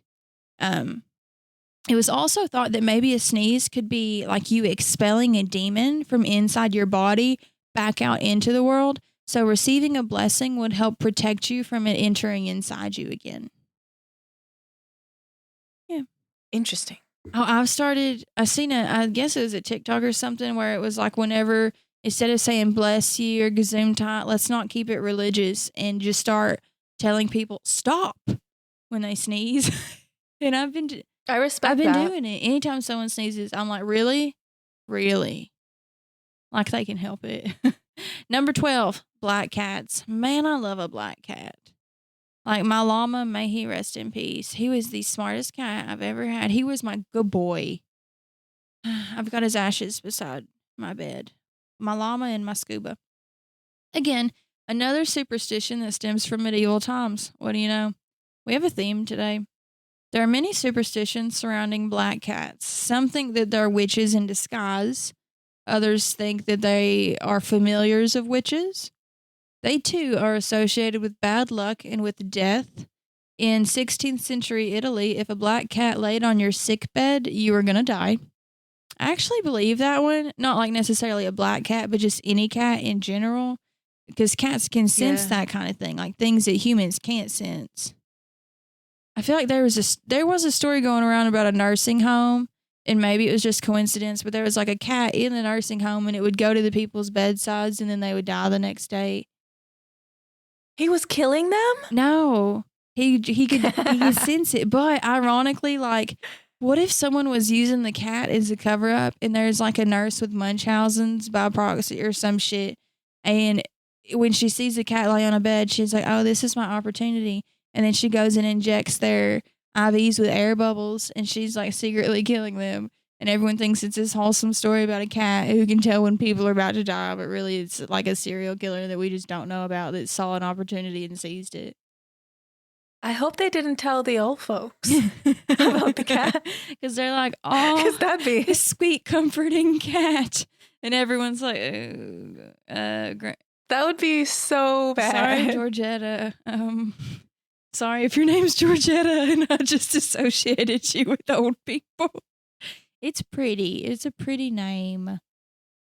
It was also thought that maybe a sneeze could be like you expelling a demon from inside your body back out into the world. So receiving a blessing would help protect you from it entering inside you again. Yeah. Interesting. I seen I guess it was a TikTok or something where it was like whenever, instead of saying bless you or gesundheit, let's not keep it religious and just start telling people stop when they sneeze. And I've been that. doing it. Anytime someone sneezes, I'm like, really? Really? Like they can help it. Number 12, black cats. Man, I love a black cat. Like my llama, may he rest in peace. He was the smartest cat I've ever had. He was my good boy. I've got his ashes beside my bed. My llama and my scuba. Again, another superstition that stems from medieval times. What do you know? We have a theme today. There are many superstitions surrounding black cats. Some think that they're witches in disguise. Others think that they are familiars of witches. They too are associated with bad luck and with death. In 16th century Italy, if a black cat laid on your sick bed, you were going to die. I actually believe that one. Not like necessarily a black cat, but just any cat in general. Because cats can sense that kind of thing, like things that humans can't sense. I feel like there was a story going around about a nursing home, and maybe it was just coincidence, but there was like a cat in the nursing home, and it would go to the people's bedsides, and then they would die the next day. He was killing them? No, he could sense it. But ironically, like, what if someone was using the cat as a cover up, and there's like a nurse with Munchausen's by proxy or some shit, and when she sees the cat lay on a bed, she's like, "Oh, this is my opportunity." And then she goes and injects their IVs with air bubbles, and she's like secretly killing them. And everyone thinks it's this wholesome story about a cat who can tell when people are about to die, but really it's like a serial killer that we just don't know about that saw an opportunity and seized it. I hope they didn't tell the old folks about the cat. Because they're like, oh, Because that'd be... a sweet, comforting cat. And everyone's like, that would be so bad. Sorry, Georgetta. Sorry if your name's Georgetta and I just associated you with old people. It's pretty. It's a pretty name.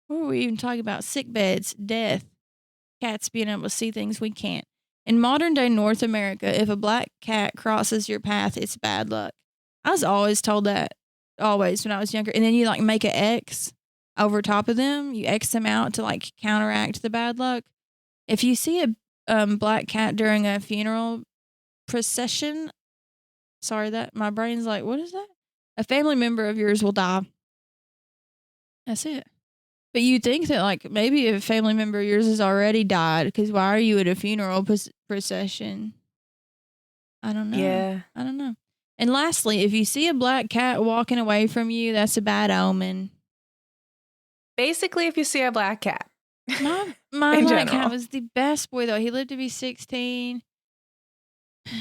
What were we even talking about? Sick beds, death, cats being able to see things we can't. In modern day North America, if a black cat crosses your path, it's bad luck. I was always told that, always, when I was younger. And then you like make an X over top of them. You X them out to like counteract the bad luck. If you see a black cat during a funeral procession, sorry, that my brain's like, what is that? A family member of yours will die. That's it. But you think that, like, maybe a family member of yours has already died, because why are you at a funeral procession? I don't know. Yeah. I don't know. And lastly, if you see a black cat walking away from you, that's a bad omen. Basically, if you see a black cat. My In black cat general. was the best boy, though. He lived to be 16.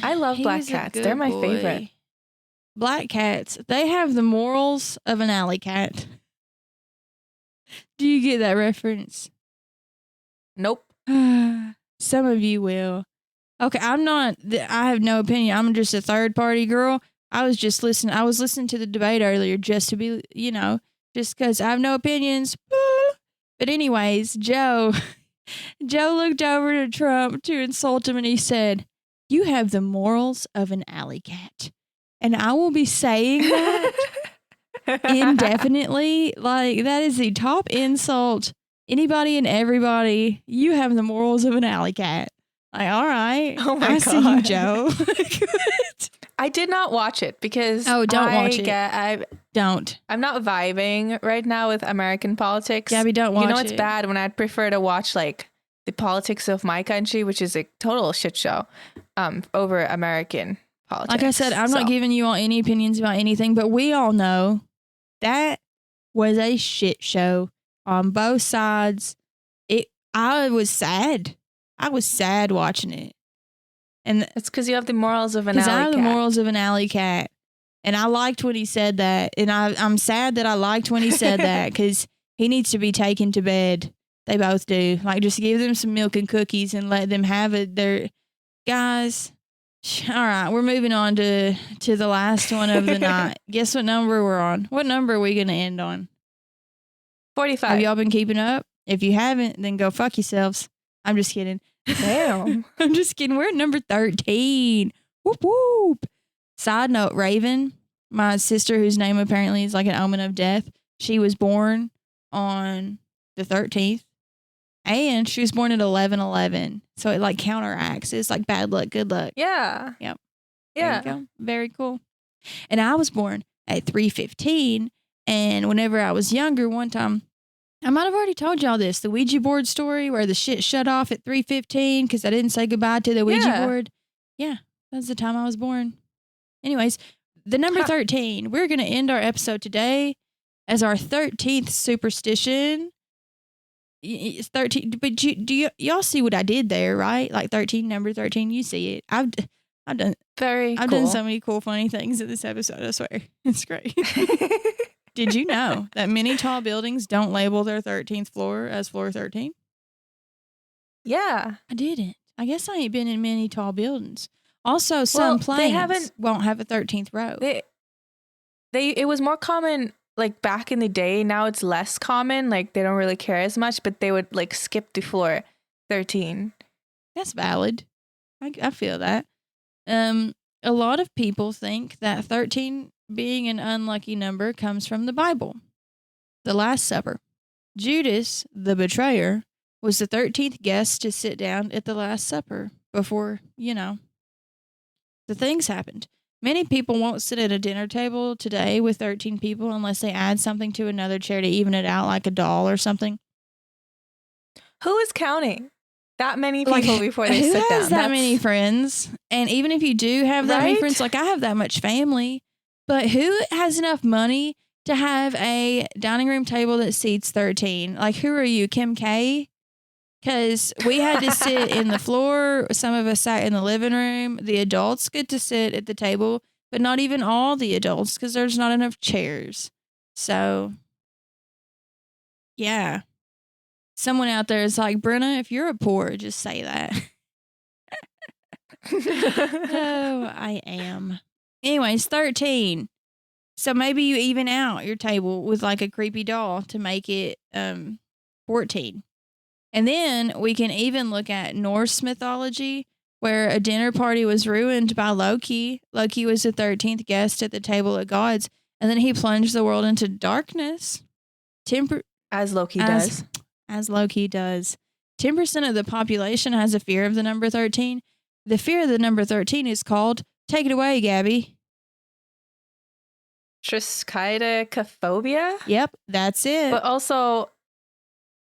I love He black was a cats. good They're my boy. favorite. Black cats, they have the morals of an alley cat. Do you get that reference? Nope. Some of you will. Okay, I have no opinion. I'm just a third party girl. I was listening to the debate earlier just to be, just because I have no opinions. But anyways, Joe looked over to Trump to insult him, and he said, "You have the morals of an alley cat." And I will be saying that indefinitely. Like, that is the top insult. Anybody and everybody, you have the morals of an alley cat. Like, all right. Oh my I see you, God. Joe. I did not watch it because Don't watch it. Don't. I'm not vibing right now with American politics. Gabby, don't watch it. You know it's bad when I'd prefer to watch like the politics of my country, which is a total shit show, over American politics. Like I said, I'm not giving you all any opinions about anything, but we all know that was a shit show on both sides. I was sad. I was sad watching it. And it's because you have the morals of an because alley I have cat. the morals of an alley cat. And I liked when he said that. And I'm sad that I liked when he said that, because he needs to be taken to bed. They both do. Like, just give them some milk and cookies and let them have it. Guys, all right, we're moving on to the last one of the night. Guess what number we're on? What number are we going to end on? 45. Have y'all been keeping up? If you haven't, then go fuck yourselves. I'm just kidding. Damn. I'm just kidding. We're at number 13. Whoop, whoop. Side note, Raven, my sister, whose name apparently is like an omen of death, she was born on the 13th. And she was born at 11/11. So it like counteracts. It's like bad luck, good luck. Yeah. Yep. Yeah. There you go. Very cool. And I was born at 3:15. And whenever I was younger, one time, I might have already told y'all this, the Ouija board story where the shit shut off at 3:15 because I didn't say goodbye to the Ouija board. Yeah, that's the time I was born. Anyways, the number 13, we're going to end our episode today as our 13th superstition. It's 13, but y'all see what I did there, right? Like 13, number 13, you see it. I've done I've done so many cool, funny things in this episode. I swear, it's great. Did you know that many tall buildings don't label their 13th floor as floor 13? Yeah. I didn't. I guess I ain't been in many tall buildings. Also, some planes won't have a 13th row. It was more common like back in the day. Now it's less common. Like they don't really care as much, but they would like skip the floor 13. That's valid. I feel that. A lot of people think that 13 being an unlucky number comes from the Bible. The Last Supper. Judas, the betrayer, was the 13th guest to sit down at the Last Supper before, the things happened. Many people won't sit at a dinner table today with 13 people unless they add something to another chair to even it out, like a doll or something. Who is counting that many people before they sit down? Who has that many friends? And even if you do have that many friends, like I have that much family, but who has enough money to have a dining room table that seats 13? Like, who are you, Kim K? Because we had to sit in the floor. Some of us sat in the living room. The adults get to sit at the table, but not even all the adults because there's not enough chairs. So, yeah. Someone out there is like, Brenna, if you're a poor, just say that. Oh, I am. Anyways, 13. So maybe you even out your table with like a creepy doll to make it 14. And then we can even look at Norse mythology, where a dinner party was ruined by Loki. Loki was the 13th guest at the table of gods, and then he plunged the world into darkness. As Loki does. As Loki does. 10% of the population has a fear of the number 13. The fear of the number 13 is called, take it away, Gabby. Triskaidekaphobia, Yep, that's it. but also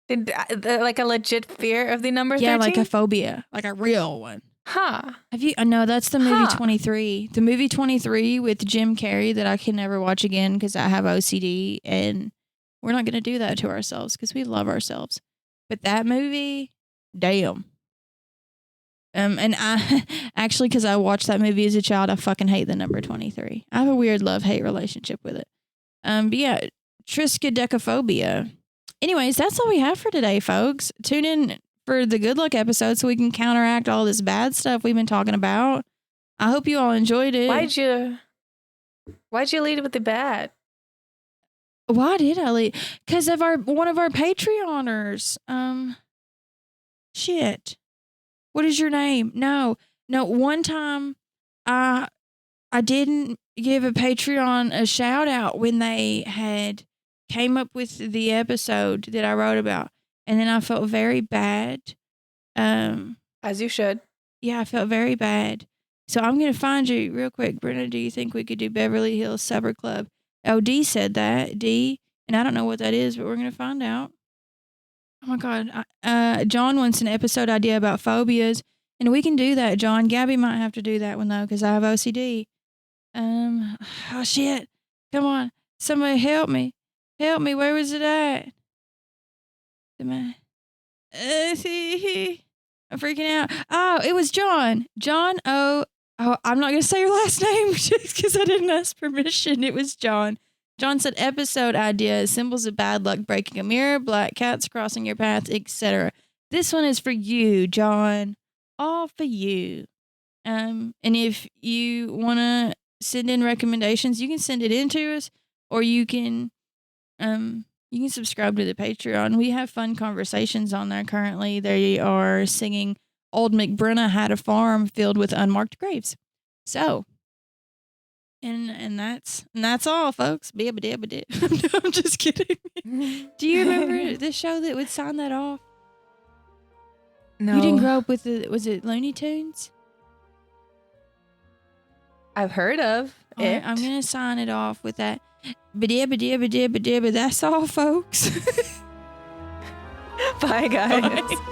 like a legit fear of the number 13. Yeah, like a phobia, like a real one. Huh. Have you? No, that's the movie Huh. 23. The movie 23 with Jim Carrey that I can never watch again because I have OCD, and we're not going to do that to ourselves because we love ourselves. But that movie, damn. And I actually, because I watched that movie as a child, I fucking hate the number 23. I have a weird love-hate relationship with it. But yeah, triskaidekaphobia. Anyways, that's all we have for today, folks. Tune in for the Good Luck episode so we can counteract all this bad stuff we've been talking about. I hope you all enjoyed it. Why'd you lead with the bad? Why did I leave? Because of one of our Patreoners. Shit. What is your name? No. One time, I didn't give a Patreon a shout out when they had came up with the episode that I wrote about, and then I felt very bad. As you should. Yeah, I felt very bad. So I'm gonna find you real quick, Brenda. Do you think we could do Beverly Hills Supper Club? Oh, D said that. D, and I don't know what that is, but we're gonna find out. Oh my God. John wants an episode idea about phobias, and we can do that, John. Gabby might have to do that one though, because I have OCD. Oh shit. Come on. Somebody help me. Help me. Where was it at? I'm freaking out. Oh, it was John. John O. Oh, I'm not going to say your last name just because I didn't ask permission. It was John. John said episode idea, symbols of bad luck, breaking a mirror, black cats crossing your path, etc. This one is for you, John. All for you. And if you want to send in recommendations, you can send it in to us, or you can subscribe to the Patreon. We have fun conversations on there currently. They are singing Old McBrenna Had a Farm Filled with Unmarked Graves. So, and that's all, folks. I'm just kidding. Do you remember the show that would sign that off? No. You didn't grow up with was it Looney Tunes? I've heard of All right, it. I'm going to sign it off with that. That's all, folks. Bye, guys. Bye.